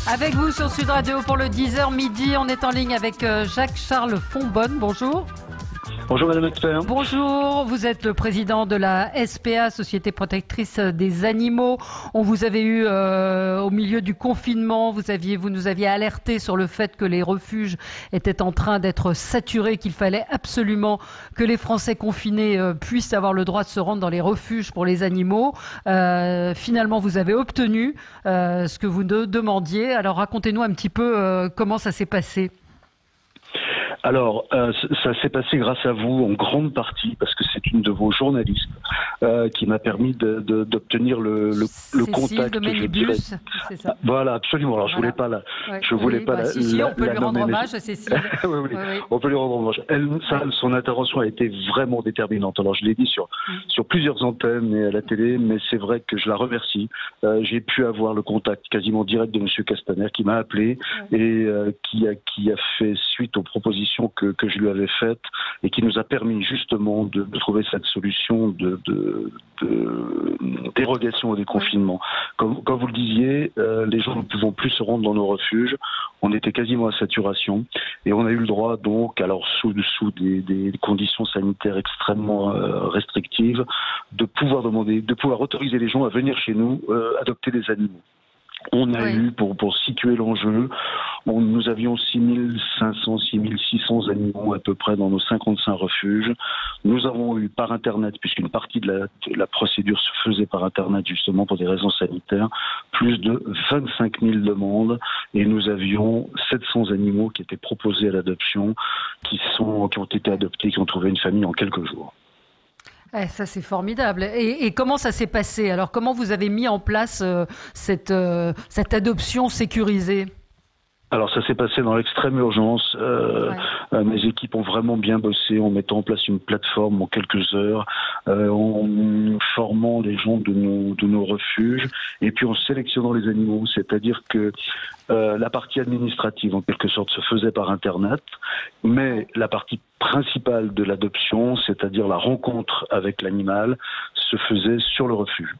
Avec vous sur Sud Radio pour le 10h midi, on est en ligne avec Jacques-Charles Fonbonne. Bonjour. Bonjour Madame l'expert. Bonjour, vous êtes le président de la SPA, Société Protectrice des Animaux. On vous avait eu au milieu du confinement, vous nous aviez alerté sur le fait que les refuges étaient en train d'être saturés, qu'il fallait absolument que les Français confinés puissent avoir le droit de se rendre dans les refuges pour les animaux. Finalement, vous avez obtenu ce que vous demandiez. Alors racontez-nous un petit peu comment ça s'est passé. Alors, ça s'est passé grâce à vous en grande partie, parce que c'est une de vos journalistes qui m'a permis d'obtenir le contact. De Mélibus, c'est ça. Voilà, absolument. Alors, voilà. Je voulais pas on peut lui rendre hommage à Cécile. Oui. On peut lui rendre hommage. Son intervention a été vraiment déterminante. Alors, je l'ai dit sur plusieurs antennes et à la télé, mais c'est vrai que je la remercie. J'ai pu avoir le contact quasiment direct de Monsieur Castaner qui m'a appelé et qui a fait suite aux propositions que je lui avais faites et qui nous a permis justement de trouver cette solution de dérogation au déconfinement. Comme vous le disiez, les gens ne pouvant plus se rendre dans nos refuges, on était quasiment à saturation et on a eu le droit donc, alors sous des conditions sanitaires extrêmement restrictives, de pouvoir autoriser les gens à venir chez nous adopter des animaux. On a eu, pour situer l'enjeu, nous avions 6500, 6600 animaux à peu près dans nos 55 refuges. Nous avons eu par Internet, puisqu'une partie de la procédure se faisait par Internet justement pour des raisons sanitaires, plus de 25 000 demandes et nous avions 700 animaux qui étaient proposés à l'adoption, qui ont été adoptés, qui ont trouvé une famille en quelques jours. Ça, c'est formidable. Et comment ça s'est passé? Alors, comment vous avez mis en place cette adoption sécurisée? Alors ça s'est passé dans l'extrême urgence. Mes équipes ont vraiment bien bossé en mettant en place une plateforme en quelques heures, en formant les gens de nos refuges et puis en sélectionnant les animaux. C'est-à-dire que la partie administrative en quelque sorte se faisait par Internet, mais la partie principale de l'adoption, c'est-à-dire la rencontre avec l'animal, se faisait sur le refuge,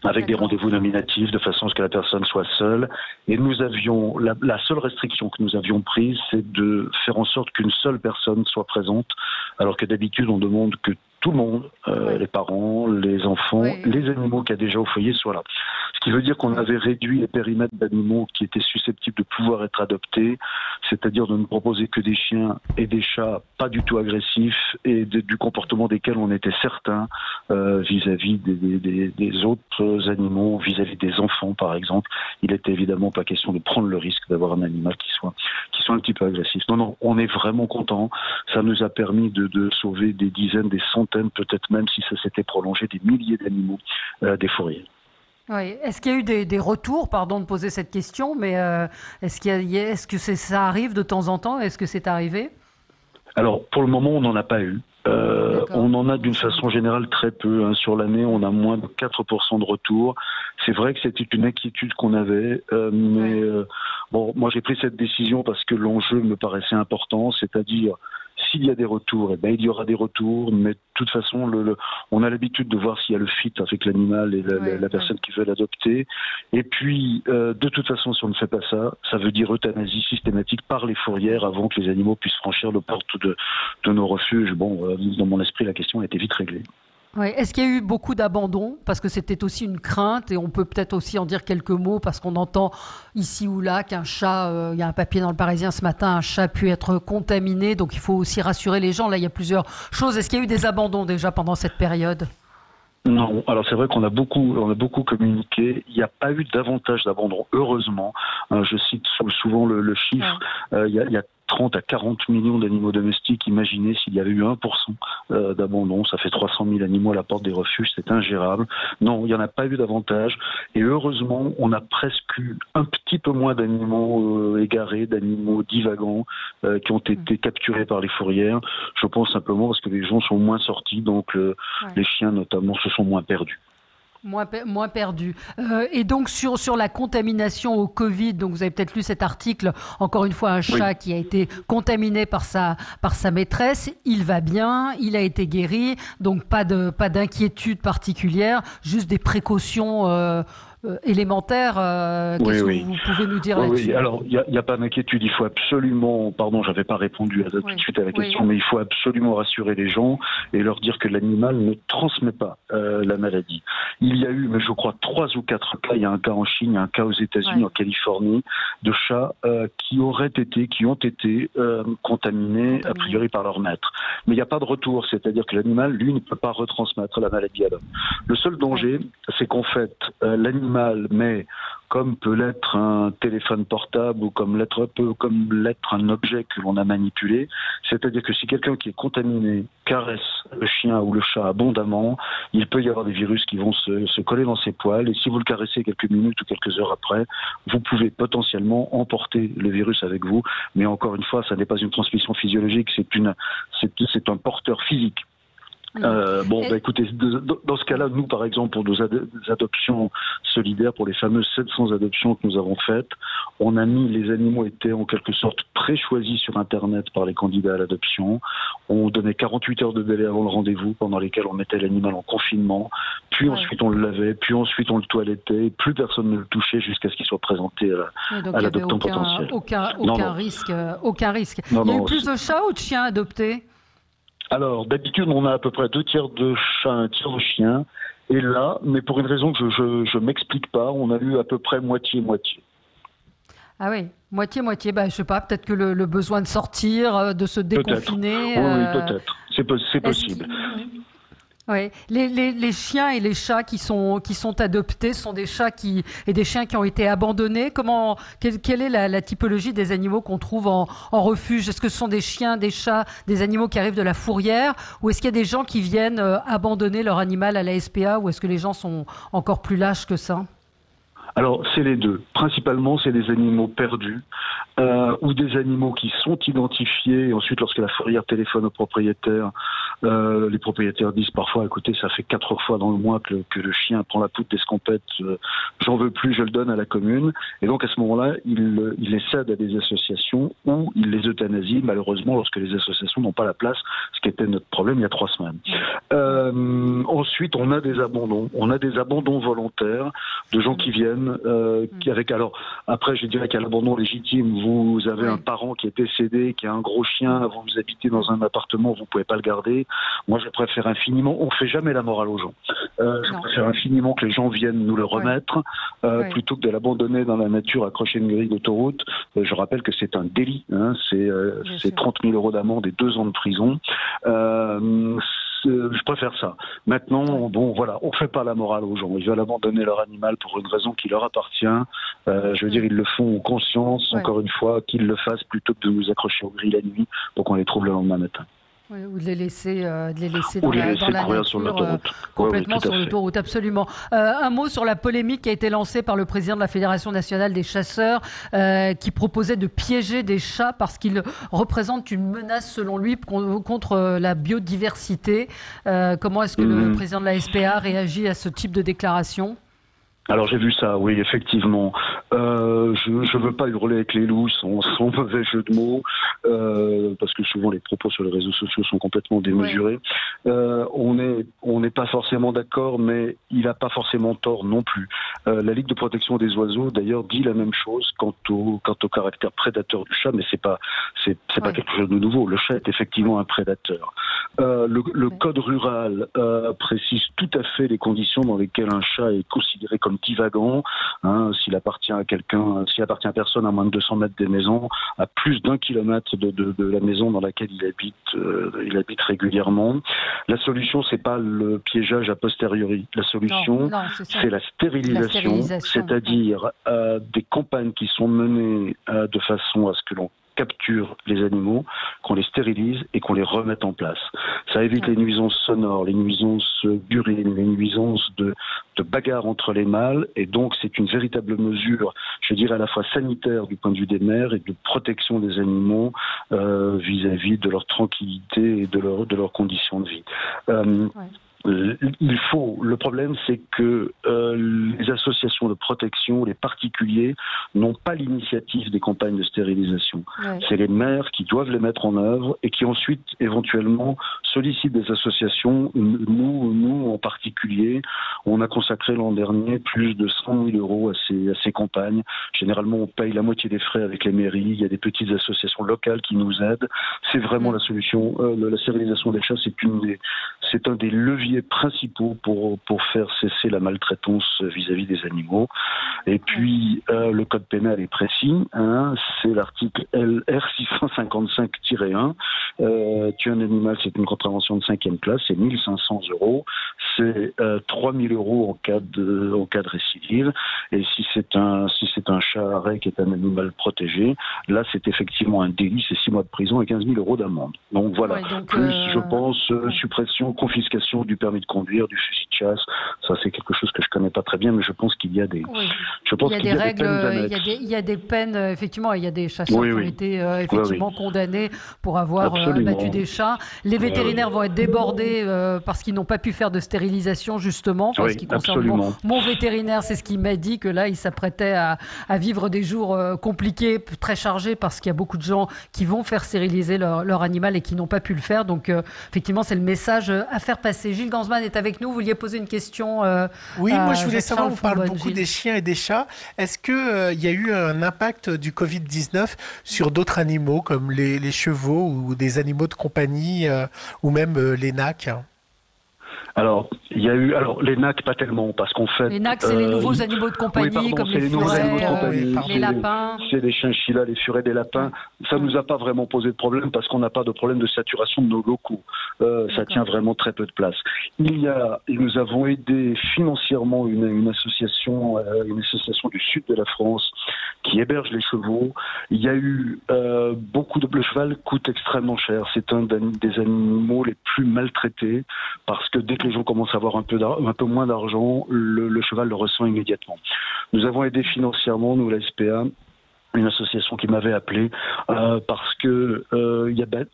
avec des rendez-vous nominatifs de façon à ce que la personne soit seule. Et nous avions, la seule restriction que nous avions prise, c'est de faire en sorte qu'une seule personne soit présente, alors que d'habitude on demande que tout le monde, les parents, les enfants, les animaux qu'il y a déjà au foyer soient là. Ce qui veut dire qu'on avait réduit les périmètres d'animaux qui étaient susceptibles de pouvoir être adoptés, c'est-à-dire de ne proposer que des chiens et des chats pas du tout agressifs et du comportement desquels on était certain vis-à-vis des autres animaux, vis-à-vis des enfants par exemple. Il n'était évidemment pas question de prendre le risque d'avoir un animal qui soit un petit peu agressif. Non, on est vraiment content. Ça nous a permis de sauver des dizaines, des centaines, peut-être même si ça s'était prolongé, des milliers d'animaux des fourrières. Oui. Est-ce qu'il y a eu des retours, pardon de poser cette question, mais est-ce que ça arrive de temps en temps? Est-ce que c'est arrivé? Alors, pour le moment, on n'en a pas eu. On en a d'une façon générale très peu. Sur l'année, on a moins de 4% de retours. C'est vrai que c'était une inquiétude qu'on avait, mais moi j'ai pris cette décision parce que l'enjeu me paraissait important, c'est-à-dire s'il y a des retours, il y aura des retours, mais de toute façon, on a l'habitude de voir s'il y a le fit avec l'animal et la personne qui veut l'adopter. Et puis, de toute façon, si on ne fait pas ça, ça veut dire euthanasie systématique par les fourrières avant que les animaux puissent franchir le porte de nos refuges. Dans mon esprit, la question a été vite réglée. Oui. Est-ce qu'il y a eu beaucoup d'abandon? Parce que c'était aussi une crainte et on peut peut-être aussi en dire quelques mots parce qu'on entend ici ou là qu'un chat, il y a un papier dans le Parisien ce matin, un chat a pu être contaminé, donc il faut aussi rassurer les gens. Là, il y a plusieurs choses. Est-ce qu'il y a eu des abandons déjà pendant cette période? Non, alors c'est vrai qu'on a beaucoup communiqué. Il n'y a pas eu davantage d'abandon, heureusement. Je cite souvent le chiffre. Il y a 30 à 40 millions d'animaux domestiques. Imaginez s'il y avait eu 1% d'abandon, ça fait 300 000 animaux à la porte des refuges, c'est ingérable. Non, il n'y en a pas eu davantage. Et heureusement, on a presque eu un petit peu moins d'animaux égarés, d'animaux divagants qui ont été capturés par les fourrières. Je pense simplement parce que les gens sont moins sortis, donc les chiens notamment se sont moins perdus. Moins perdu. Et donc sur la contamination au Covid, donc vous avez peut-être lu cet article, encore une fois un chat qui a été contaminé par sa maîtresse, il va bien, il a été guéri, donc pas d'inquiétude particulière, juste des précautions élémentaire. Qu'est-ce que vous pouvez nous dire là-dessus? Oui, alors il n'y a pas d'inquiétude, il faut absolument, pardon, j'avais pas répondu tout de suite à la question, mais il faut absolument rassurer les gens et leur dire que l'animal ne transmet pas la maladie. Il y a eu, mais je crois, 3 ou 4 cas, il y a un cas en Chine, il y a un cas aux États-Unis, en Californie, de chats qui ont été contaminés a priori par leur maître. Mais il n'y a pas de retour, c'est-à-dire que l'animal, lui, ne peut pas retransmettre la maladie à l'homme. Le seul danger, c'est qu'en fait, l'animal met, comme peut l'être un téléphone portable ou comme l'être un objet que l'on a manipulé, c'est-à-dire que si quelqu'un qui est contaminé caresse le chien ou le chat abondamment, il peut y avoir des virus qui vont se coller dans ses poils, et si vous le caressez quelques minutes ou quelques heures après, vous pouvez potentiellement emporter le virus avec vous, mais encore une fois, ça n'est pas une transmission physiologique, c'est un porteur physique. Écoutez, dans ce cas-là, nous, par exemple, pour nos adoptions solidaires, pour les fameuses 700 adoptions que nous avons faites, on a mis, les animaux étaient en quelque sorte pré-choisis sur Internet par les candidats à l'adoption. On donnait 48 heures de délai avant le rendez-vous, pendant lesquelles on mettait l'animal en confinement, puis ensuite on le lavait, puis ensuite on le toilettait, plus personne ne le touchait jusqu'à ce qu'il soit présenté à l'adoptant potentiel. Aucun risque. Il y a eu plus de chats ou de chiens adoptés? Alors, d'habitude, on a à peu près 2 tiers de chats, 1 tiers de chiens. Et là, mais pour une raison que je ne m'explique pas, on a eu à peu près moitié-moitié. Ah oui, moitié-moitié. Je sais pas, peut-être que le besoin de sortir, de se déconfiner... Oui, peut-être. C'est possible. Oui. Les chiens et les chats qui sont adoptés sont des chats et des chiens qui ont été abandonnés. Quelle est la typologie des animaux qu'on trouve en refuge? Est-ce que ce sont des chiens, des chats, des animaux qui arrivent de la fourrière, ou est-ce qu'il y a des gens qui viennent abandonner leur animal à la SPA, ou est-ce que les gens sont encore plus lâches que ça? Alors, c'est les deux. Principalement, c'est des animaux perdus ou des animaux qui sont identifiés. Et ensuite, lorsque la fourrière téléphone aux propriétaires, les propriétaires disent parfois, écoutez, ça fait 4 fois dans le mois que le chien prend la poutre d'escampette, j'en veux plus, je le donne à la commune. Et donc, à ce moment-là, il les cède à des associations ou il les euthanasie, malheureusement, lorsque les associations n'ont pas la place, ce qui était notre problème il y a 3 semaines. Ensuite, on a des abandons. On a des abandons volontaires de gens qui viennent alors après je dirais qu'à l'abandon légitime, vous avez un parent qui est décédé, qui a un gros chien, vous habitez dans un appartement, vous pouvez pas le garder. Moi je préfère infiniment, on fait jamais la morale aux gens, je préfère infiniment que les gens viennent nous le remettre plutôt que de l'abandonner dans la nature accroché à une grille d'autoroute. Je rappelle que c'est un délit, c'est 30 000 € d'amende et 2 ans de prison. Je préfère ça. Maintenant, on fait pas la morale aux gens. Ils veulent abandonner leur animal pour une raison qui leur appartient. Je veux dire, ils le font en conscience, encore une fois, qu'ils le fassent plutôt que de nous accrocher aux grilles la nuit pour qu'on les trouve le lendemain matin. Oui, ou de les laisser dans la nature, sur l'autoroute. Complètement sur l'autoroute, absolument. Un mot sur la polémique qui a été lancée par le président de la Fédération nationale des chasseurs, qui proposait de piéger des chats parce qu'ils représentent une menace, selon lui, contre la biodiversité. Comment est-ce que le président de la SPA réagit à ce type de déclaration ? Alors j'ai vu ça, oui, effectivement. Je veux pas hurler avec les loups, sans mauvais jeu de mots, parce que souvent les propos sur les réseaux sociaux sont complètement démesurés. On n'est pas forcément d'accord, mais il n'a pas forcément tort non plus. La Ligue de protection des oiseaux, d'ailleurs, dit la même chose quant au caractère prédateur du chat, mais c'est pas quelque chose de nouveau. Le chat est effectivement un prédateur. Le code rural précise tout à fait les conditions dans lesquelles un chat est considéré comme divagant, s'il appartient à personne à moins de 200 mètres des maisons, à plus d'1 kilomètre de la maison dans laquelle il habite régulièrement. La solution, c'est pas le piégeage a posteriori. La solution, c'est la stérilisation, c'est-à-dire des campagnes qui sont menées de façon à ce que l'on capture les animaux, qu'on les stérilise et qu'on les remette en place. Ça évite les nuisances sonores, les nuisances d'urine, les nuisances de bagarres entre les mâles, et donc c'est une véritable mesure, je dirais à la fois sanitaire du point de vue des mères et de protection des animaux vis-à-vis de leur tranquillité et de leurs conditions de vie. Il faut. Le problème, c'est que les associations de protection, les particuliers, n'ont pas l'initiative des campagnes de stérilisation. Ouais. C'est les maires qui doivent les mettre en œuvre et qui ensuite, éventuellement, sollicitent des associations. Nous en particulier, on a consacré l'an dernier plus de 100 000 euros à ces campagnes. Généralement, on paye la moitié des frais avec les mairies. Il y a des petites associations locales qui nous aident. C'est vraiment la solution. La stérilisation des chats, c'est un des leviers principaux pour faire cesser la maltraitance vis-à-vis des animaux. Et puis, le code pénal est précis. Hein, c'est l'article LR 655-1. Tuer un animal, c'est une contravention de 5e classe, c'est 1 500 euros. C'est 3 000 euros en cas de récidive. Et si c'est un chat arrêt qui est un animal protégé, là, c'est effectivement un délit, c'est 6 mois de prison et 15 000 euros d'amende. Donc voilà. Ouais, donc, plus, je pense, suppression, confiscation du permis de conduire, du fusil de chasse. Ça, c'est quelque chose que je connais pas très bien, mais je pense qu'il y a des. Oui. Je pense qu'il y a des règles, il y a des peines, effectivement. Il y a des chasseurs qui ont été effectivement condamnés pour avoir battu des chats. Les vétérinaires vont être débordés parce qu'ils n'ont pas pu faire de stérilisation, justement. Enfin, ce qui concerne mon vétérinaire, c'est ce qu'il m'a dit, que là, il s'apprêtait à vivre des jours compliqués, très chargés, parce qu'il y a beaucoup de gens qui vont faire stériliser leur animal et qui n'ont pas pu le faire. Donc, effectivement, c'est le message à faire passer. Gilles Gansman est avec nous. Vous vouliez poser une question Oui, moi, je voulais savoir, on parle beaucoup des chiens et des chats. Est-ce qu'il y a eu un impact du Covid-19 sur d'autres animaux, comme les chevaux ou des animaux de compagnie, ou même les nacs ? Alors, il y a eu les nacs pas tellement, parce qu'en fait... Les nacs, c'est les nouveaux animaux de compagnie, comme les furets, les lapins. C'est les chinchillas, les furets des lapins. Ça ne nous a pas vraiment posé de problème, parce qu'on n'a pas de problème de saturation de nos locaux. Ça tient vraiment très peu de place. Nous avons aidé financièrement une association du sud de la France qui héberge les chevaux. Il y a eu beaucoup de... Le cheval coûte extrêmement cher. C'est un des animaux les plus maltraités, parce que dès que les gens commencent à avoir un peu moins d'argent, le cheval le ressent immédiatement. Nous avons aidé financièrement, nous, la SPA, une association qui m'avait appelé parce que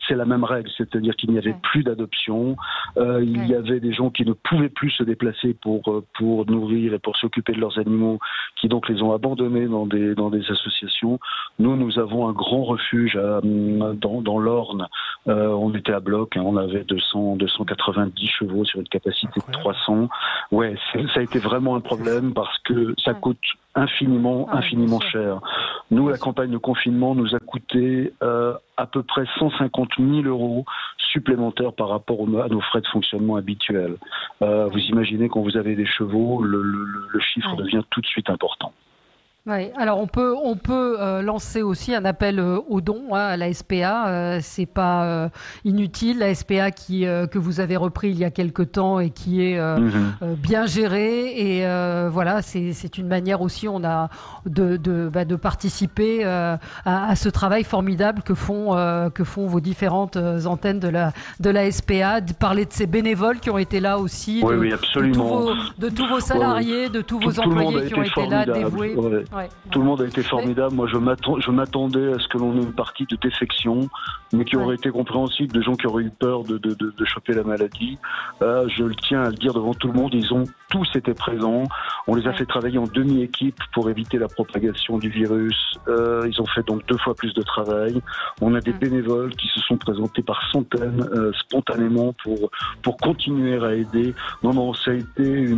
c'est la même règle, c'est-à-dire qu'il n'y avait plus d'adoption, il y avait des gens qui ne pouvaient plus se déplacer pour nourrir et pour s'occuper de leurs animaux, qui donc les ont abandonnés dans des associations. Nous avons un grand refuge dans l'Orne. On était à bloc, on avait 290 chevaux sur une capacité de 300. Ouais, ça a été vraiment un problème parce que ça coûte infiniment cher. Nous, la campagne de confinement nous a coûté à peu près 150 000 euros supplémentaires par rapport à nos frais de fonctionnement habituels. Vous imaginez, quand vous avez des chevaux, le chiffre devient tout de suite important. Oui, alors on peut lancer aussi un appel aux dons à la SPA. C'est pas inutile. La SPA que vous avez repris il y a quelque temps et qui est bien gérée. Et voilà, c'est une manière aussi de participer à ce travail formidable que font vos différentes antennes de la SPA. De parler de ces bénévoles qui ont été là aussi, de tous vos salariés, de tous vos employés qui ont été là, dévoués. Tout le monde a été formidable. Moi, je m'attendais à ce que l'on ait une partie de défection, mais qui aurait été compréhensible, de gens qui auraient eu peur de choper la maladie. Je le tiens à le dire devant tout le monde, ils ont tous été présents. On les a fait travailler en demi-équipe pour éviter la propagation du virus. Ils ont fait donc 2 fois plus de travail. On a des bénévoles qui se sont présentés par centaines spontanément pour continuer à aider. Non, ça a été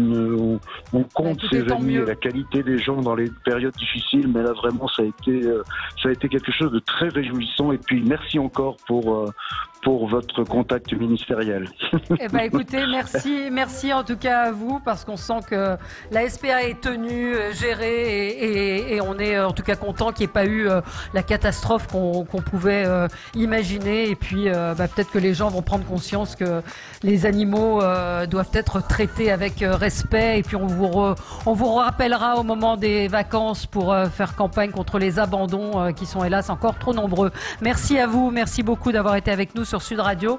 on compte ses amis et la qualité des gens dans les périodes difficiles, mais là vraiment ça a été quelque chose de très réjouissant. Et puis merci encore pour votre contact ministériel. Eh ben, écoutez, merci en tout cas à vous, parce qu'on sent que la SPA est tenue, gérée, et on est en tout cas content qu'il n'y ait pas eu la catastrophe qu'on pouvait imaginer. Et puis peut-être que les gens vont prendre conscience que les animaux doivent être traités avec respect. Et puis on vous rappellera au moment des vacances pour faire campagne contre les abandons qui sont hélas encore trop nombreux. Merci à vous, merci beaucoup d'avoir été avec nous sur Sud Radio.